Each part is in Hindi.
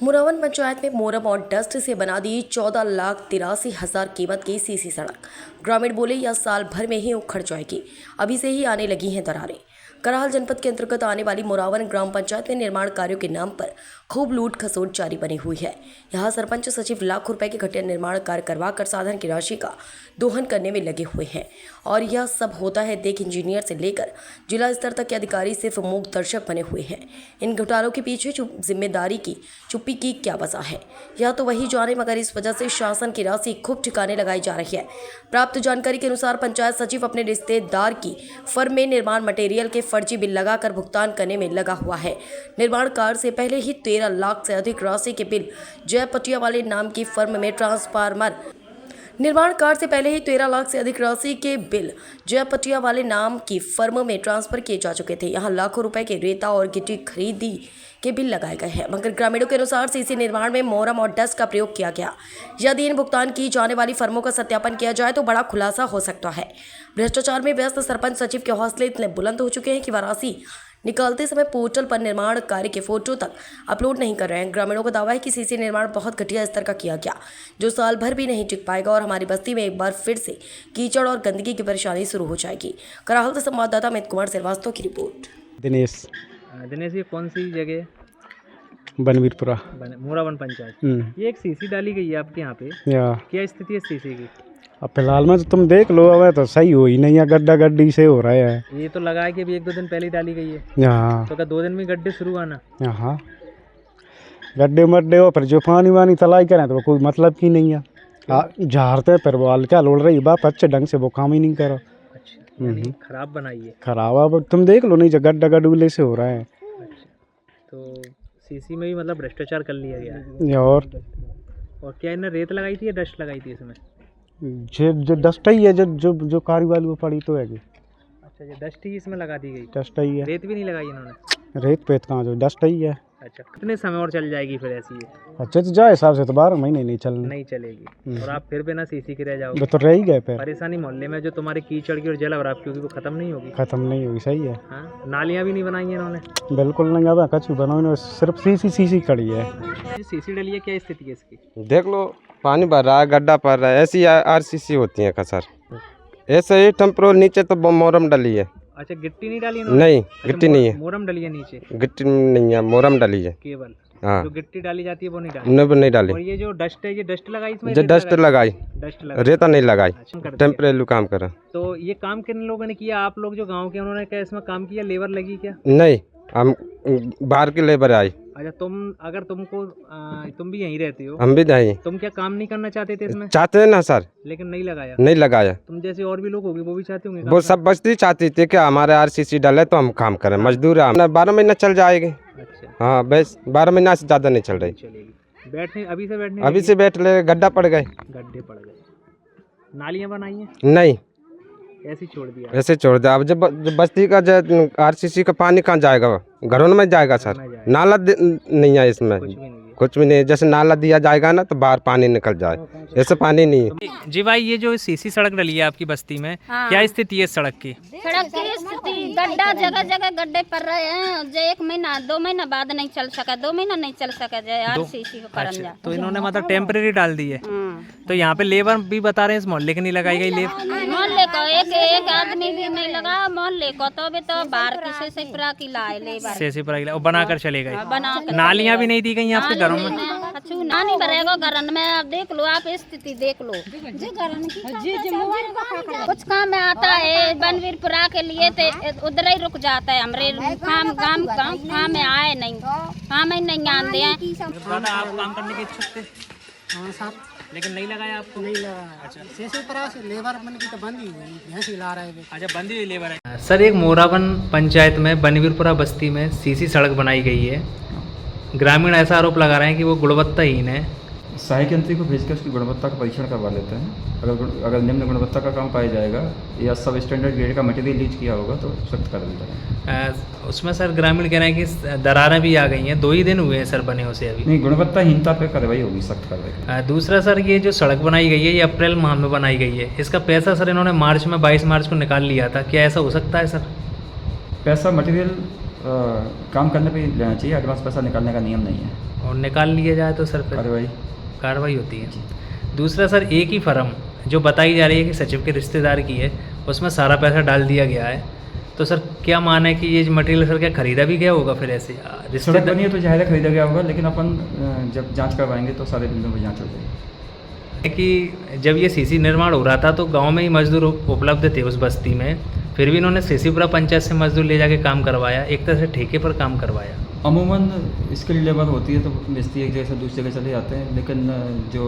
मुरावन पंचायत में मोरम और डस्ट से बना दी 14,83,000 कीमत की सीसी सड़क। ग्रामीण बोले यह साल भर में ही उखड़ जाएगी, अभी से ही आने लगी हैं दरारें। कराहल जनपद के अंतर्गत आने वाली मुरावन ग्राम पंचायत में निर्माण कार्यों के नाम पर खूब लूट खसोट जारी बनी हुई है। यहाँ सरपंच सचिव लाखों रुपए के घटिया निर्माण कार्य करवाकर साधन की राशि का दोहन करने में लगे हुए हैं और यह सब होता है देख इंजीनियर से लेकर जिला स्तर तक के अधिकारी सिर्फ मूक दर्शक बने हुए हैं। इन घोटालों के पीछे जिम्मेदारी की चुप्पी की क्या वजह है, यह तो वही जाने, मगर इस वजह से शासन की राशि खूब ठिकाने लगाई जा रही है। प्राप्त जानकारी के अनुसार पंचायत सचिव अपने रिश्तेदार की फर्म में निर्माण मटेरियल के फर्जी बिल लगाकर भुगतान करने में लगा हुआ है। निर्माण कार्य से पहले ही 13 लाख से अधिक राशि के बिल जय पटिया वाले नाम की फर्म में ट्रांसफार्मर निर्माण कार्य से पहले ही 13 लाख से अधिक राशि के बिल जय पटिया वाले नाम की फर्म में ट्रांसफर किए जा चुके थे। यहाँ लाखों रुपए के रेता और गिट्टी खरीदी के बिल लगाए गए हैं, मगर ग्रामीणों के अनुसार सीसी निर्माण में मोरम और डस्ट का प्रयोग किया गया। यदि इन भुगतान की जाने वाली फर्मों का सत्यापन किया जाए तो बड़ा खुलासा हो सकता है। भ्रष्टाचार में व्यस्त सरपंच सचिव के हौसले इतने बुलंद हो चुके हैं कि वह राशि निकालते समय पोर्टल पर निर्माण कार्य के फोटो तक अपलोड नहीं कर रहे हैं। ग्रामीणों का दावा है कि सीसी निर्माण बहुत घटिया स्तर का किया गया, जो साल भर भी नहीं टिक पाएगा और हमारी बस्ती में एक बार फिर से कीचड़ और गंदगी की परेशानी शुरू हो जाएगी। कराहल से संवाददाता अमित कुमार श्रीवास्तव की रिपोर्ट। दिनेश ये कौन सी जगह है? बनवीरपुरा मोरावन पंचायत। ये एक सीसी डाली गई है आपके यहाँ पे, क्या स्थिति है सीसी की? अब फिलहाल में तो तुम देख लो, अब तो सही हो ही नहीं है, गड्ढा गड्ढी से हो रहा है। ये तो लगा है कि अभी 1-2 दिन पहले डाली गई है। यहाँ तो क्या 2 दिन में गड्ढे शुरू आना? यहाँ गड्ढे मड्डे हो, फिर जो पानी वानी तलाई करें तो कोई मतलब की नहीं है। झाड़ते फिर वो क्या लोड़ रही बाप, अच्छे ढंग से वो काम ही नहीं करो। अच्छा, खराब बनाई है। खराब अब तुम देख लो, नहीं जो गड्ढा गड्ढूले से हो रहा है। अच्छा, तो सीसी में भी मतलब भ्रष्टाचार कर लिया गया है। और क्या इन्हें रेत लगाई थी या डस्ट लगाई थी इसमें? जो डस्ट ही है, जो कारी वाली वो पड़ी तो है। अच्छा, ये डस्ट ही इसमें लगा दी गई? डस्ट ही है, रेत भी नहीं लगाई इन्होंने? रेत पेत कहाँ, जो डस्ट ही है। अच्छा, कितने समय और चल जाएगी फिर ऐसी है? अच्छा, तो जाए हिसाब से तो 12 महीने नहीं चलेगी। और आप फिर बिना सीसी के रह जाओगे। वो तो रह ही गए फिर। परेशानी मोहल्ले में जो तुम्हारे कीचड़ की और जल भराव की होगी वो खत्म नहीं होगी? खत्म नहीं होगी, सही है। हाँ, नालियाँ भी नहीं बनाई है इन्होंने? बिल्कुल नहीं, अब कछु बनाओ, सिर्फ सीसी खड़ी है। सीसी डली है, क्या स्थिति है इसकी? देख लो, पानी भर रहा है, गड्ढा पड़ रहा है, ऐसी आरसीसी होती है खसर। ऐसे ही टेम्परो नीचे तो मोरम डली है। अच्छा, गिट्टी नहीं डाली इन्होंने? नहीं, गिट्टी नहीं है। मोरम डली है नीचे? गिट्टी नहीं है, मोरम डली है केवल। हाँ, जो गिट्टी डाली जाती है वो नहीं डाली? नहीं डाली। और ये जो डस्ट है, ये डस्ट लगाई इसमें? जो डस्ट लगाई, रेता नहीं लगाई, टेम्परेरी काम करा। तो ये काम किन लोगों ने किया? आप लोग जो गाँव के, उन्होंने क्या इसमें काम किया? लेबर लगी क्या? नहीं, हम बाहर की लेबर आई। अच्छा, अगर तुम भी यहीं रहते हो? हम भी नहीं। तुम क्या काम नहीं करना चाहते थे इसमें? चाहते हैं ना सर, लेकिन नहीं लगाया। तुम जैसे और भी लोग होंगे वो भी चाहते होंगे? वो सब बस्ती चाहती थी कि हमारे आरसीसी डाले तो हम काम करें, मजदूर है, 12 महीना चल जाएगी। अच्छा, हाँ, बस 12 महीना से ज्यादा नहीं चल रही। चलेगी। बैठने अभी से बैठ ले, गड्ढा पड़ गए। गड्ढे पड़ गए। नालियाँ बनाई हैं? नहीं, ऐसे छोड़ दिया? ऐसे छोड़ दिया। अब जब बस्ती का आरसीसी का पानी कहाँ जाएगा? घरों में जाएगा सर। नाला नहीं है इसमें, कुछ भी नहीं। जैसे नाला दिया जाएगा ना तो बाहर पानी निकल जाए, ऐसे पानी नहीं है। जी भाई, ये जो सीसी सड़क डली है आपकी बस्ती में, क्या स्थिति है सड़क की? सड़क की स्थिति, गड्ढा जगह जगह गड्ढे पड़ रहे हैं। जो 1 महीना 2 महीना बाद नहीं चल सका, 2 महीना नहीं चल सका आरसीसी को करन जा। तो इन्होंने मतलब टेम्परेरी डाल दी है। तो यहाँ पे लेबर भी बता रहे हैं इस मोहल्ले की नहीं लगाई गई। मोहल्ले को एक आदमी भी नहीं लगा, मोहल्ले को तो बाहर किसी से पूरा की लाए लेबर से बनाकर चले गए। बनाकर नालियाँ भी नहीं दी गई आपके घरों में? नानी भरेगा घरन में। अब देख लो, आप स्थिति देख लो। कुछ काम में आता है बनवीरपुरा के लिए तो उधर ही रुक जाता है। हमारे काम में आए नहीं, काम ही नहीं आते हैं। आप काम करने के इच्छुक थे? हाँ साहब, लेकिन नहीं लगाया आपको? नहीं लगाया। अच्छा, से लेबर मन की तो बंद ही हुई, भैंस हिला रहे थे। अच्छा, बंदी हुई लेबर है। सर, एक मोरावन पंचायत में बनवीरपुरा बस्ती में सीसी सड़क बनाई गई है। ग्रामीण ऐसा आरोप लगा रहे हैं कि वो गुणवत्ताहीन है। सहायक यंत्री को भेजकर उसकी गुणवत्ता का परीक्षण करवा लेते हैं। अगर निम्न गुणवत्ता का काम पाया जाएगा या सब स्टैंडर्ड ग्रेड का मटेरियल यूज किया होगा तो सख्त कदम उठाएंगे। उसमें सर ग्रामीण कह रहे हैं कि दरारें भी आ गई हैं, 2 ही दिन हुए हैं सर बने उसे अभी। नहीं, गुणवत्ताहीनता पे कार्रवाई होगी, सख्त कार्रवाई। दूसरा सर, ये जो सड़क बनाई गई है ये अप्रैल माह में बनाई गई है। इसका पैसा सर इन्होंने 22 मार्च को निकाल लिया था, क्या ऐसा हो सकता है सर? पैसा मटेरियल काम करने पे ही लेना चाहिए, एडवांस पैसा निकालने का नियम नहीं है। और निकाल लिया जाए तो सर फिर कार्रवाई कार्रवाई होती है। दूसरा सर, एक ही फर्म जो बताई जा रही है कि सचिव के रिश्तेदार की है, उसमें सारा पैसा डाल दिया गया है, तो सर क्या मान है कि ये मटेरियल सर क्या खरीदा भी गया होगा फिर ऐसे सड़क रिश्तेदार बनी है तो जाहिर है खरीदा गया होगा, लेकिन अपन जब जांच करवाएंगे तो सारे बिंदुओं पर जांच हो जाएगी। कि जब ये सीसी निर्माण हो रहा था तो गांव में ही मजदूर उपलब्ध थे उस बस्ती में, फिर भी इन्होंने सीसीपुरा पंचायत से मजदूर ले जाके काम करवाया, एक तरह से ठेके पर काम करवाया। अमूमन इसके लिए लेबर होती है तो मिस्त्री एक जगह से दूसरी जगह चले जाते हैं, लेकिन जो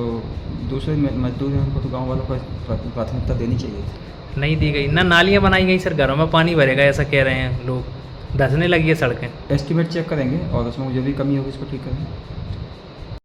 दूसरे मजदूर हैं उनको तो गाँव वालों को प्राथमिकता देनी चाहिए। नहीं दी गई ना, नालियाँ बनाई गई सर, घरों में पानी भरेगा ऐसा कह रहे हैं लोग, धंसने लगी है सड़कें। एस्टीमेट चेक करेंगे और उसमें जो भी कमी होगी उसको ठीक करेंगे।